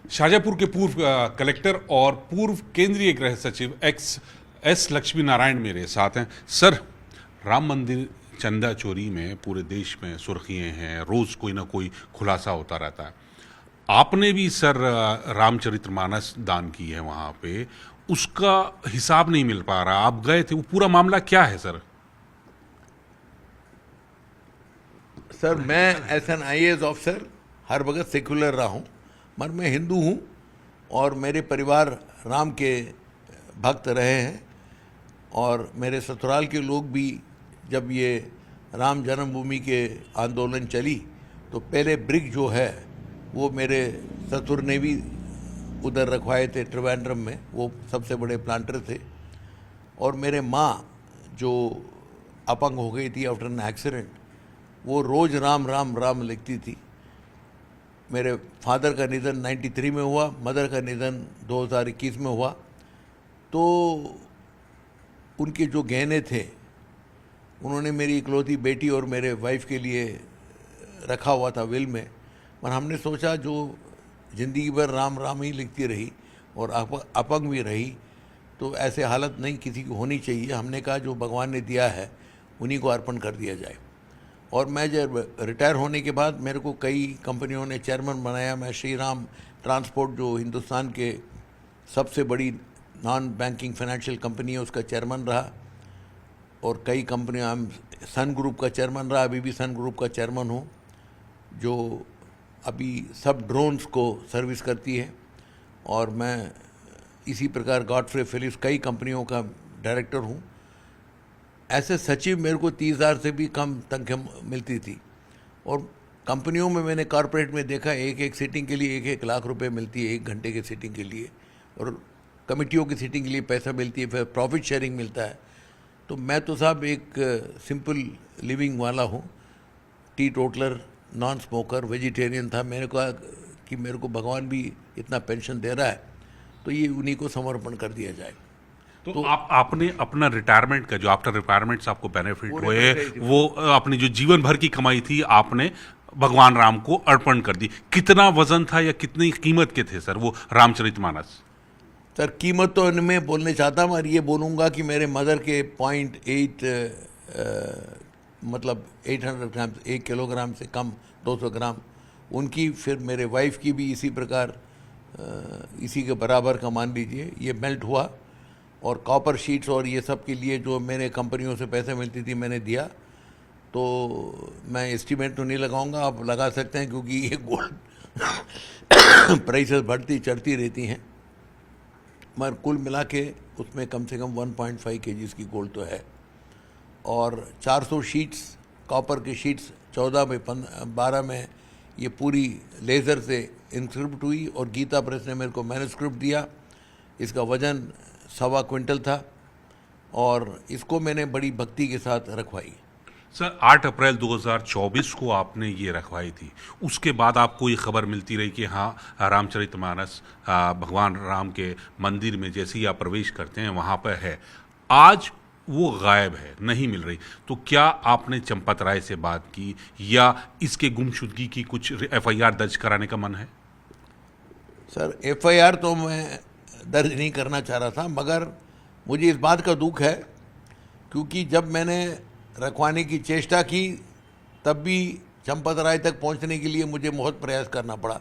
शाजापुर के पूर्व कलेक्टर और पूर्व केंद्रीय गृह सचिव एक्स एस लक्ष्मी नारायण मेरे साथ हैं। सर, राम मंदिर चंदा चोरी में पूरे देश में सुर्खियां हैं, रोज कोई ना कोई खुलासा होता रहता है। आपने भी सर रामचरितमानस दान की है वहां पे, उसका हिसाब नहीं मिल पा रहा। आप गए थे, वो पूरा मामला क्या है सर? सर, मैं एज एन IAS ऑफिसर हर वक्त सेक्युलर रहा हूँ, मगर मैं हिंदू हूँ और मेरे परिवार राम के भक्त रहे हैं। और मेरे ससुराल के लोग भी, जब ये राम जन्मभूमि के आंदोलन चली तो पहले ब्रिक जो है वो मेरे ससुर ने भी उधर रखवाए थे त्रिवेंद्रम में, वो सबसे बड़े प्लांटर थे। और मेरे माँ जो अपंग हो गई थी आफ्टर एन एक्सीडेंट, वो रोज़ राम राम राम लिखती थी। मेरे फादर का निधन 93 में हुआ, मदर का निधन 2021 में हुआ। तो उनके जो गहने थे उन्होंने मेरी इकलौती बेटी और मेरे वाइफ के लिए रखा हुआ था विल में। पर हमने सोचा जो ज़िंदगी भर राम राम ही लिखती रही और अपंग भी रही, तो ऐसे हालत नहीं किसी की होनी चाहिए। हमने कहा जो भगवान ने दिया है उन्हीं को अर्पण कर दिया जाए। और मैं जब रिटायर होने के बाद मेरे को कई कंपनियों ने चेयरमैन बनाया। मैं श्री राम ट्रांसपोर्ट, जो हिंदुस्तान के सबसे बड़ी नॉन बैंकिंग फाइनेंशियल कंपनी है, उसका चेयरमैन रहा। और कई कंपनियां, सन ग्रुप का चेयरमैन रहा, अभी भी सन ग्रुप का चेयरमैन हूँ, जो अभी सब ड्रोन्स को सर्विस करती है। और मैं इसी प्रकार गॉडफ्रे फिलिप्स कई कंपनियों का डायरेक्टर हूँ। ऐसे सचिव मेरे को 30,000 से भी कम तनख्वाह मिलती थी। और कंपनियों में मैंने कॉरपोरेट में देखा, एक एक सीटिंग के लिए 1-1 लाख रुपए मिलती है, 1 घंटे की सीटिंग के लिए। और कमेटियों की सीटिंग के लिए पैसा मिलती है, फिर प्रॉफिट शेयरिंग मिलता है। तो मैं तो साहब एक सिंपल लिविंग वाला हूँ, T toddler, non smoker, vegetarian था। मैंने कहा कि मेरे को भगवान भी इतना पेंशन दे रहा है तो ये उन्हीं को समर्पण कर दिया जाए। तो आपने अपना रिटायरमेंट का, जो आफ्टर रिटायरमेंट से आपको बेनिफिट हुए, वो अपनी जो जीवन भर की कमाई थी आपने भगवान राम को अर्पण कर दी। कितना वजन था या कितनी कीमत के थे सर वो रामचरितमानस? सर, कीमत तो इनमें बोलने चाहता, मगर ये बोलूँगा कि मेरे मदर के 0.8 मतलब 800 ग्राम, 1 किलोग्राम से कम, 200 ग्राम उनकी, फिर मेरे वाइफ की भी इसी प्रकार इसी के बराबर का मान लीजिए ये मेल्ट हुआ। और कॉपर शीट्स और ये सब के लिए जो मेरे कंपनियों से पैसे मिलती थी मैंने दिया। तो मैं एस्टीमेट तो नहीं लगाऊंगा, आप लगा सकते हैं, क्योंकि ये गोल्ड प्राइसेस बढ़ती चढ़ती रहती हैं। मगर कुल मिला के उसमें कम से कम 1.5 kg की गोल्ड तो है। और 400 शीट्स, कॉपर की शीट्स 14 में 12 में ये पूरी लेज़र से इंस्क्रिप्ट हुई। और गीता प्रेस ने मेरे को मैन्युस्क्रिप्ट दिया। इसका वज़न 1.25 क्विंटल था और इसको मैंने बड़ी भक्ति के साथ रखवाई। सर, 8 अप्रैल 2024 को आपने ये रखवाई थी। उसके बाद आपको ये खबर मिलती रही कि हाँ, रामचरितमानस भगवान राम के मंदिर में जैसे ही आप प्रवेश करते हैं वहाँ पर है। आज वो गायब है, नहीं मिल रही। तो क्या आपने चंपत राय से बात की या इसके गुमशुदगी की कुछ FIR दर्ज कराने का मन है? सर, FIR तो मैं दर्ज नहीं करना चाह रहा था, मगर मुझे इस बात का दुख है क्योंकि जब मैंने रखवाने की चेष्टा की तब भी चंपत राय तक पहुंचने के लिए मुझे बहुत प्रयास करना पड़ा।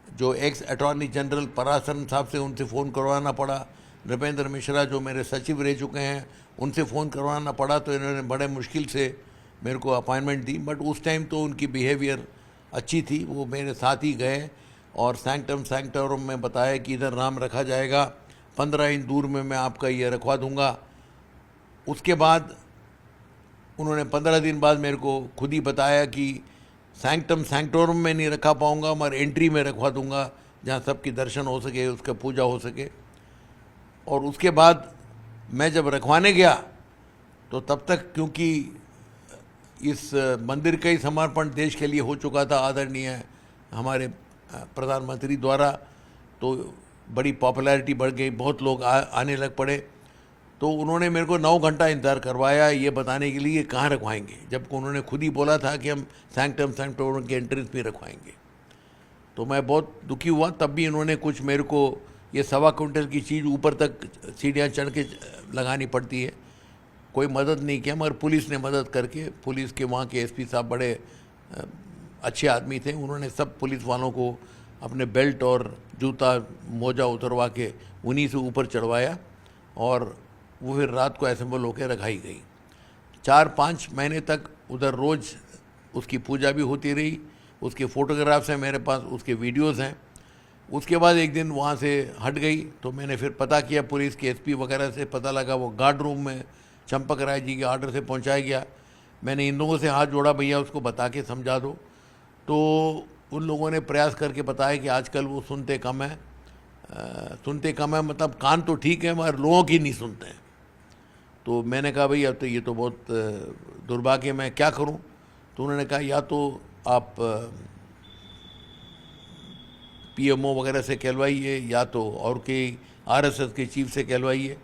जो एक्स अटॉर्नी जनरल पराशरन साहब से, उनसे फ़ोन करवाना पड़ा। नृपेंद्र मिश्रा जो मेरे सचिव रह चुके हैं, उनसे फ़ोन करवाना पड़ा। तो इन्होंने बड़े मुश्किल से मेरे को अपॉइंटमेंट दी। बट उस टाइम तो उनकी बिहेवियर अच्छी थी, वो मेरे साथ ही गए और सैंक्टम सैंक्टोरम में बताया कि इधर राम रखा जाएगा, 15 इंच दूर में मैं आपका ये रखवा दूंगा। उसके बाद उन्होंने 15 दिन बाद मेरे को खुद ही बताया कि सैंक्टम सैंक्टोरम में नहीं रखा पाऊंगा, मगर एंट्री में रखवा दूंगा जहाँ सबकी दर्शन हो सके, उसका पूजा हो सके। और उसके बाद मैं जब रखवाने गया तो तब तक, क्योंकि इस मंदिर का ही समर्पण देश के लिए हो चुका था आदरणीय हमारे प्रधानमंत्री द्वारा, तो बड़ी पॉपुलैरिटी बढ़ गई, बहुत लोग आने लग पड़े। तो उन्होंने मेरे को 9 घंटा इंतज़ार करवाया ये बताने के लिए कहाँ रखवाएंगे, जबकि उन्होंने खुद ही बोला था कि हम सैंक्टम सैंक्टोरम के एंट्रेंस में रखवाएंगे। तो मैं बहुत दुखी हुआ। तब भी इन्होंने कुछ मेरे को ये 1.25 क्विंटल की चीज़ ऊपर तक सीढ़ियाँ चढ़ के लगानी पड़ती है, कोई मदद नहीं किया, मगर पुलिस ने मदद करके, पुलिस के वहाँ के एसपी साहब बड़े अच्छे आदमी थे, उन्होंने सब पुलिस वालों को अपने बेल्ट और जूता मोजा उतरवा के उन्हीं से ऊपर चढ़वाया और वो फिर रात को असेंबल होकर रखाई गई। 4-5 महीने तक उधर रोज़ उसकी पूजा भी होती रही, उसके फ़ोटोग्राफ्स हैं मेरे पास, उसके वीडियोज़ हैं। उसके बाद एक दिन वहाँ से हट गई तो मैंने फिर पता किया, पुलिस के एसपी वगैरह से पता लगा वो गार्ड रूम में चंपक राय जी के ऑर्डर से पहुँचाया गया। मैंने इन लोगों से हाथ जोड़ा, भैया उसको बता के समझा दो। तो उन लोगों ने प्रयास करके बताया कि आजकल वो सुनते कम है, मतलब कान तो ठीक है मगर लोगों की नहीं सुनते हैं। तो मैंने कहा भाई अब तो ये तो बहुत दुर्भाग्य, मैं क्या करूं? तो उन्होंने कहा या तो आप पीएमओ वगैरह से कहलवाइए या तो और के आरएसएस के चीफ से कहलवाइए।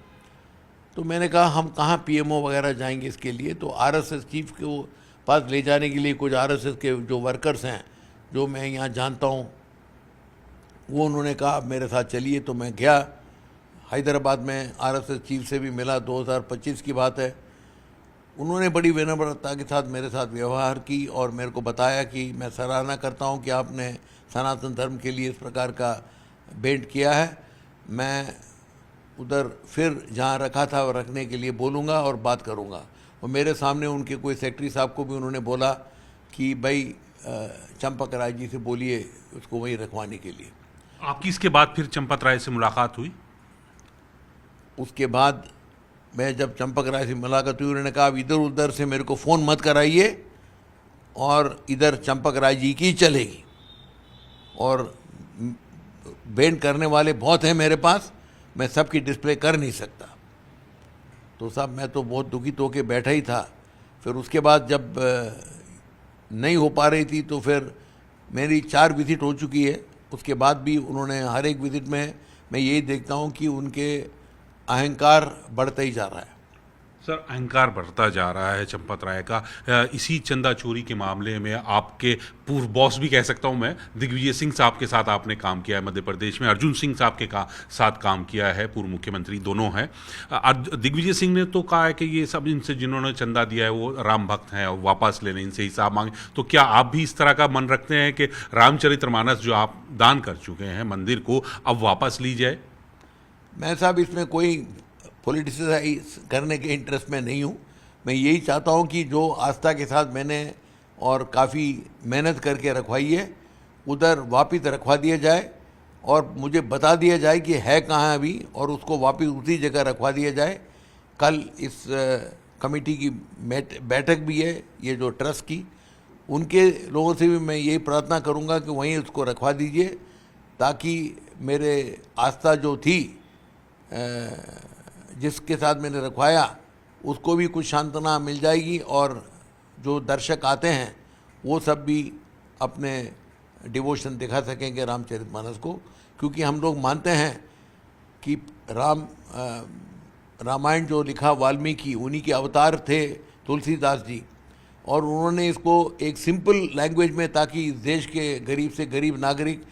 तो मैंने कहा हम कहाँ पीएमओ वगैरह जाएंगे इसके लिए, तो आरएसएस चीफ को पास ले जाने के लिए कुछ आरएसएस के जो वर्कर्स हैं जो मैं यहाँ जानता हूँ, वो उन्होंने कहा आप मेरे साथ चलिए। तो मैं गया हैदराबाद में, आरएसएस चीफ से भी मिला, 2025 की बात है। उन्होंने बड़ी विनम्रता के साथ मेरे साथ व्यवहार की और मेरे को बताया कि मैं सराहना करता हूँ कि आपने सनातन धर्म के लिए इस प्रकार का भेंट किया है। मैं उधर फिर जहाँ रखा था रखने के लिए बोलूँगा और बात करूँगा। और मेरे सामने उनके कोई सेक्रेटरी साहब को भी उन्होंने बोला कि भाई चंपक राय जी से बोलिए उसको वहीं रखवाने के लिए। आपकी इसके बाद फिर चंपत राय से मुलाकात हुई? उसके बाद मैं जब चंपक राय से मुलाकात हुई, उन्होंने कहा इधर उधर से मेरे को फ़ोन मत कराइए और इधर चंपक राय जी की चलेगी, और बैंड करने वाले बहुत हैं मेरे पास, मैं सबकी डिस्प्ले कर नहीं सकता। तो साहब मैं तो बहुत दुखित होकर बैठा ही था। फिर उसके बाद जब नहीं हो पा रही थी तो फिर मेरी 4 विजिट हो चुकी है। उसके बाद भी उन्होंने हर एक विजिट में मैं यही देखता हूँ कि उनके अहंकार बढ़ता ही जा रहा है। सर, अहंकार बढ़ता जा रहा है चंपत राय का। इसी चंदा चोरी के मामले में आपके पूर्व बॉस भी कह सकता हूं मैं, दिग्विजय सिंह साहब के साथ आपने काम किया है मध्य प्रदेश में, अर्जुन सिंह साहब के साथ काम किया है, पूर्व मुख्यमंत्री दोनों हैं। दिग्विजय सिंह ने तो कहा है कि ये सब इनसे जिन्होंने चंदा दिया है वो राम भक्त हैं और वापस लेने इनसे हिसाब मांगे। तो क्या आप भी इस तरह का मन रखते हैं कि रामचरितमानस जो आप दान कर चुके हैं मंदिर को, अब वापस ली जाए? मैं साहब इसमें कोई पॉलिटिसाइज करने के इंटरेस्ट में नहीं हूँ। मैं यही चाहता हूँ कि जो आस्था के साथ मैंने और काफ़ी मेहनत करके रखवाई है उधर वापस रखवा दिया जाए और मुझे बता दिया जाए कि है कहाँ अभी, और उसको वापस उसी जगह रखवा दिया जाए। कल इस कमेटी की बैठक भी है, ये जो ट्रस्ट की, उनके लोगों से भी मैं यही प्रार्थना करूँगा कि वहीं उसको रखवा दीजिए, ताकि मेरे आस्था जो थी जिसके साथ मैंने रखवाया उसको भी कुछ सांत्वना मिल जाएगी, और जो दर्शक आते हैं वो सब भी अपने डिवोशन दिखा सकेंगे रामचरितमानस को। क्योंकि हम लोग मानते हैं कि रामायण जो लिखा वाल्मीकि, उन्हीं के अवतार थे तुलसीदास जी, और उन्होंने इसको एक सिंपल लैंग्वेज में, ताकि इस देश के गरीब से गरीब नागरिक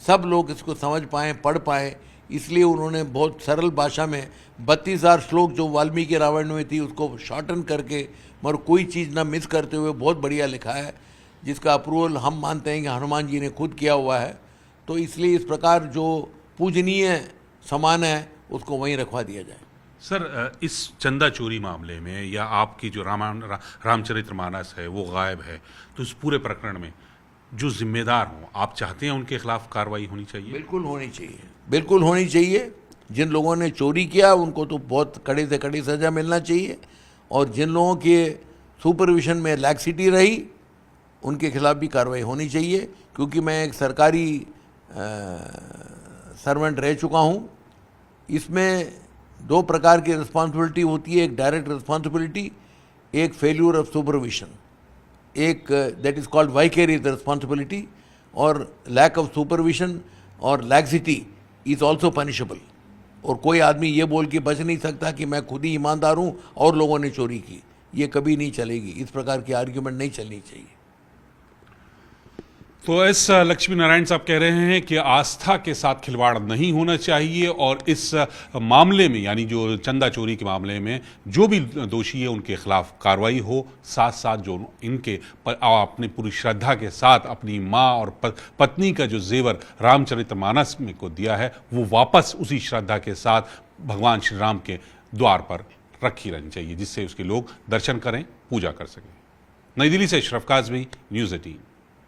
सब लोग इसको समझ पाएँ, पढ़ पाएँ, इसलिए उन्होंने बहुत सरल भाषा में 32,000 श्लोक जो वाल्मीकि रामायण में थी उसको शॉर्टन करके, मगर कोई चीज़ ना मिस करते हुए बहुत बढ़िया लिखा है, जिसका अप्रूवल हम मानते हैं कि हनुमान जी ने खुद किया हुआ है। तो इसलिए इस प्रकार जो पूजनीय सामान है उसको वहीं रखवा दिया जाए। सर, इस चंदा चोरी मामले में या आपकी जो रामचरितमानस है वो गायब है, तो इस पूरे प्रकरण में जो जिम्मेदार हों, आप चाहते हैं उनके खिलाफ कार्रवाई होनी चाहिए? बिल्कुल होनी चाहिए, बिल्कुल होनी चाहिए। जिन लोगों ने चोरी किया उनको तो बहुत कड़ी से कड़ी सज़ा मिलना चाहिए, और जिन लोगों के सुपरविजन में लैक्सिटी रही उनके खिलाफ भी कार्रवाई होनी चाहिए। क्योंकि मैं एक सरकारी सर्वेंट रह चुका हूँ। इसमें 2 प्रकार की रिस्पॉन्सिबिलिटी होती है, एक डायरेक्ट रिस्पॉन्सिबिलिटी, एक फेल्यूर ऑफ सुपरविजन, एक that is called vicarious responsibility, और लैक ऑफ सुपरविजन और लैक्सिटी इज़ ऑल्सो पनिशेबल। और कोई आदमी ये बोल के बच नहीं सकता कि मैं खुद ही ईमानदार हूँ और लोगों ने चोरी की, ये कभी नहीं चलेगी। इस प्रकार की आर्ग्यूमेंट नहीं चलनी चाहिए। तो एस लक्ष्मी नारायण साहब कह रहे हैं कि आस्था के साथ खिलवाड़ नहीं होना चाहिए और इस मामले में, यानी जो चंदा चोरी के मामले में जो भी दोषी है उनके खिलाफ कार्रवाई हो, साथ साथ जो इनके अपनी पूरी श्रद्धा के साथ अपनी माँ और पत्नी का जो जेवर रामचरितमानस में को दिया है वो वापस उसी श्रद्धा के साथ भगवान श्री राम के द्वार पर रखी रहनी चाहिए, जिससे उसके लोग दर्शन करें, पूजा कर सकें। नई दिल्ली से अशरफ काज़मी, न्यूज़ 18।